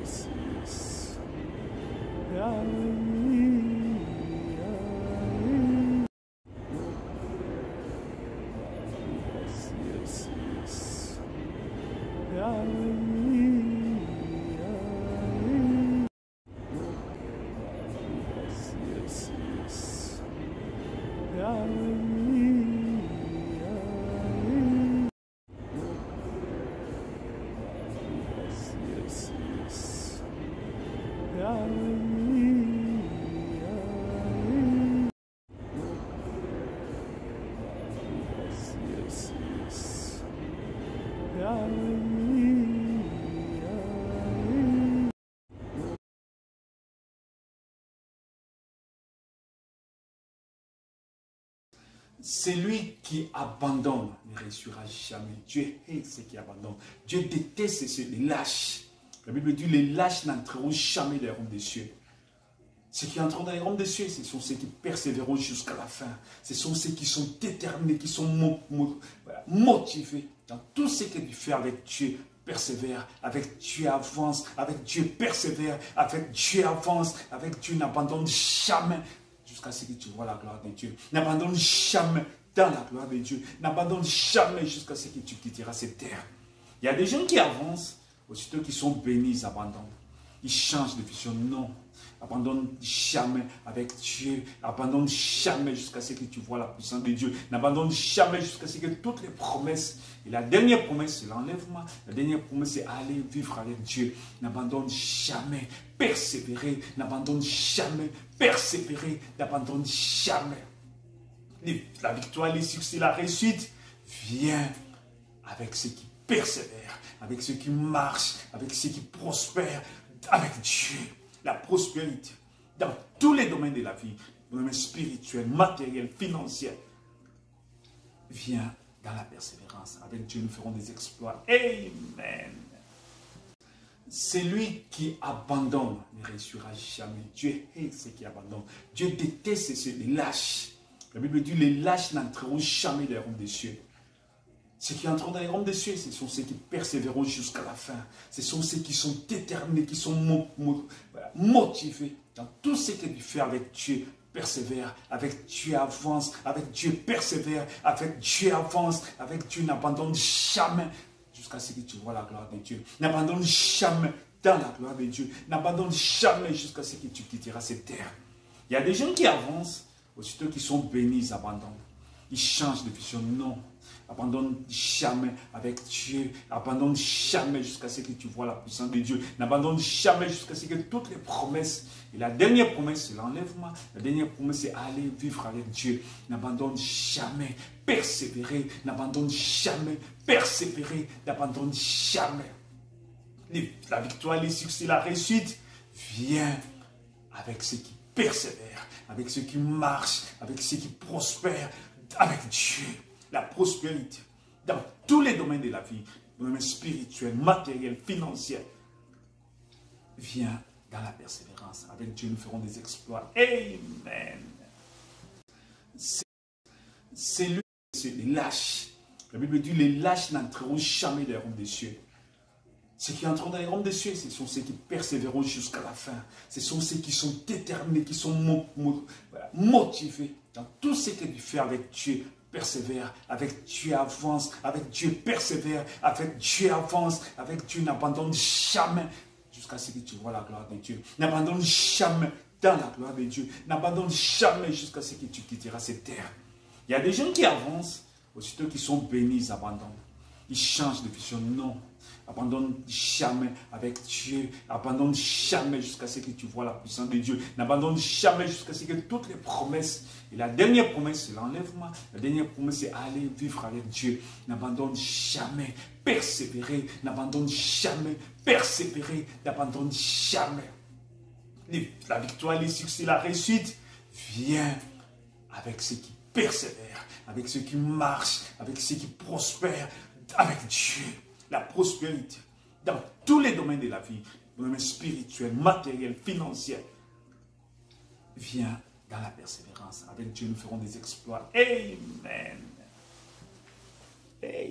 yes, yes. Yes, yes, yes, yes. Yes, yes. Yes, yes. Celui qui abandonne ne réussira jamais. Dieu hait ceux qui abandonnent. Dieu déteste les lâches. La Bible dit les lâches n'entreront jamais dans les royaumes des cieux. Ceux qui entreront dans les royaumes des cieux, ce sont ceux qui persévéreront jusqu'à la fin. Ce sont ceux qui sont déterminés, qui sont motivés dans tout ce que tu fais avec Dieu. Persévère, avec Dieu avance, avec Dieu persévère, avec Dieu avance, avec Dieu n'abandonne jamais jusqu'à ce que tu vois la gloire de Dieu. N'abandonne jamais dans la gloire de Dieu. N'abandonne jamais jusqu'à ce que tu quitteras cette terre. Il y a des gens qui avancent, aussitôt qu'ils sont bénis, ils abandonnent. Ils changent de vision. Non. Abandonne jamais avec Dieu. Abandonne jamais jusqu'à ce que tu vois la puissance de Dieu. N'abandonne jamais jusqu'à ce que toutes les promesses. Et la dernière promesse, c'est l'enlèvement. La dernière promesse, c'est aller vivre avec Dieu. N'abandonne jamais. Persévérer. N'abandonne jamais. Persévérer. N'abandonne jamais. La victoire, les succès, la réussite vient avec ceux qui persévèrent, avec ceux qui marchent, avec ceux qui prospèrent, avec Dieu. La prospérité dans tous les domaines de la vie, domaine spirituel, matériel, financier, vient dans la persévérance. Avec Dieu, nous ferons des exploits. Amen. Celui qui abandonne ne réussira jamais. Dieu hait ceux qui abandonnent. Dieu déteste les lâches. La Bible dit les lâches n'entreront jamais dans les royaumes des cieux. Ceux qui entreront dans les royaumes des cieux, ce sont ceux qui persévéreront jusqu'à la fin. Ce sont ceux qui sont déterminés, qui sont motivés dans tout ce que tu fais avec Dieu. Persévère, avec Dieu avance, avec Dieu persévère, avec Dieu avance, avec Dieu n'abandonne jamais jusqu'à ce que tu vois la gloire de Dieu. N'abandonne jamais dans la gloire de Dieu. N'abandonne jamais jusqu'à ce que tu quitteras cette terre. Il y a des gens qui avancent, aussitôt qu'ils sont bénis, ils abandonnent. Ils changent de vision. Non. Abandonne jamais avec Dieu. Abandonne jamais jusqu'à ce que tu vois la puissance de Dieu. N'abandonne jamais jusqu'à ce que toutes les promesses. Et la dernière promesse, c'est l'enlèvement. La dernière promesse, c'est aller vivre avec Dieu. N'abandonne jamais. Persévérer. N'abandonne jamais. Persévérer. N'abandonne jamais. La victoire, les succès, la réussite vient avec ceux qui persévèrent, avec ceux qui marchent, avec ceux qui prospèrent, avec Dieu. La prospérité dans tous les domaines de la vie, domaine spirituel, matériel, financier, vient dans la persévérance. Avec Dieu, nous ferons des exploits. Amen. C'est lui, c'est les lâches. La Bible dit les lâches n'entreront jamais dans les royaumes des cieux. Ceux qui entreront dans les royaumes des cieux, ce sont ceux qui persévéreront jusqu'à la fin. Ce sont ceux qui sont déterminés, qui sont motivés dans tout ce que tu fais avec Dieu. Persévère, avec Dieu avance, avec Dieu persévère, avec Dieu avance, avec Dieu n'abandonne jamais jusqu'à ce que tu vois la gloire de Dieu. N'abandonne jamais dans la gloire de Dieu. N'abandonne jamais jusqu'à ce que tu quitteras cette terre. Il y a des gens qui avancent, aussitôt qu'ils sont bénis, ils abandonnent. Ils changent de vision. Non. Abandonne jamais avec Dieu. Abandonne jamais jusqu'à ce que tu vois la puissance de Dieu. N'abandonne jamais jusqu'à ce que toutes les promesses. Et la dernière promesse, c'est l'enlèvement. La dernière promesse, c'est aller vivre avec Dieu. N'abandonne jamais. Persévérer. N'abandonne jamais. Persévérer. N'abandonne jamais. La victoire, les succès, la réussite vient avec ceux qui persévèrent, avec ceux qui marchent, avec ceux qui prospèrent, avec Dieu. La prospérité dans tous les domaines de la vie, domaine spirituel, matériel, financier, vient dans la persévérance. Avec Dieu, nous ferons des exploits. Amen.